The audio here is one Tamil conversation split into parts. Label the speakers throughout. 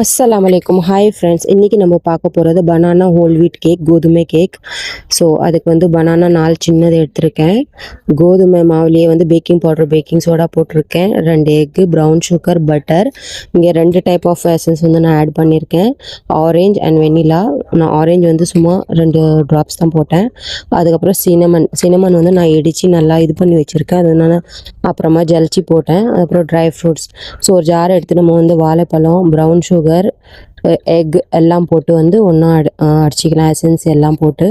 Speaker 1: அஸ்ஸலாமு அலைக்கும். Hi friends. இன்றைக்கி நம்ம பார்க்க போகிறது பனானா ஹோல் வீட் கேக், கோதுமை கேக். ஸோ அதுக்கு வந்து பனானா 4 சின்னது எடுத்திருக்கேன். கோதுமை மாவுலேயே வந்து பேக்கிங் பவுடர், பேக்கிங் சோடா போட்டிருக்கேன். 2 எக்கு, ப்ரௌன் சுகர், பட்டர். இங்கே 2 டைப் ஆஃப் எசன்ஸ் வந்து நான் ஆட் பண்ணியிருக்கேன். Orange and vanilla. நான் ஆரஞ்ச் வந்து சும்மா 2 ட்ராப்ஸ் தான் போட்டேன். அதுக்கப்புறம் சினமன் வந்து நான் இடித்து நல்லா இது பண்ணி வச்சுருக்கேன். அது நான் அப்புறமா ஜலிச்சு போட்டேன். அதுக்கப்புறம் ட்ரை ஃப்ரூட்ஸ். ஸோ ஒரு ஜார் எடுத்து நம்ம வந்து வாழைப்பழம், ப்ரௌன் சுகர், எக் எல்லாம் போட்டு வந்து ஒன்றா அடிச்சிக்கலாம். எசன்ஸ் எல்லாம் போட்டு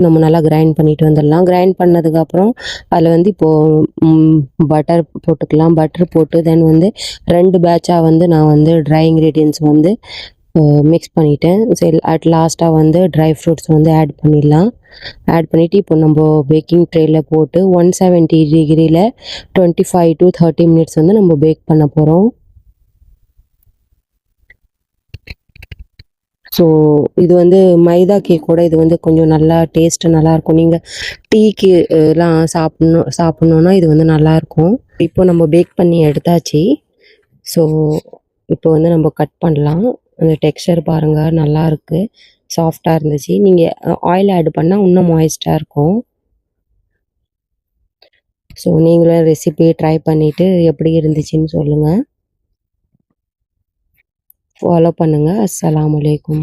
Speaker 1: நம்ம நல்லா கிரைண்ட் பண்ணிட்டு வந்துடலாம். கிரைண்ட் பண்ணதுக்கப்புறம் அதில் வந்து இப்போது பட்டர் போட்டுக்கலாம். பட்டர் போட்டு தென் வந்து 2 பேட்சாக வந்து நான் வந்து ட்ரை இன்க்ரீடியன்ட்ஸ் வந்து மிக்ஸ் பண்ணிட்டேன். சரி, லாஸ்ட்டாக வந்து ட்ரை ஃப்ரூட்ஸ் வந்து ஆட் பண்ணிடலாம். ஆட் பண்ணிவிட்டு இப்போ நம்ம பேக்கிங் ட்ரேயில் போட்டு 170 டிகிரியில் 25 to 30 மினிட்ஸ் வந்து நம்ம பேக் பண்ண போகிறோம். ஸோ இது வந்து மைதா கேக்கோட இது வந்து கொஞ்சம் நல்லா டேஸ்ட்டு நல்லாயிருக்கும். நீங்கள் டீக்கு எல்லாம் சாப்பிட்ணுன்னா இது வந்து நல்லாயிருக்கும். இப்போ நம்ம பேக் பண்ணி எடுத்தாச்சு. ஸோ இப்போ வந்து நம்ம கட் பண்ணலாம். அந்த டெக்ஸ்சர் பாருங்கள், நல்லாயிருக்கு, சாஃப்டாக இருந்துச்சு. நீங்கள் ஆயில் ஆட் பண்ணால் இன்னும் மாய்ஸ்டாக இருக்கும். ஸோ நீங்களும் ரெசிபி ட்ரை பண்ணிவிட்டு எப்படி இருந்துச்சுன்னு சொல்லுங்கள். ஃபாலோ பண்ணுங்கள். அஸ்ஸலாமு அலைக்கும்.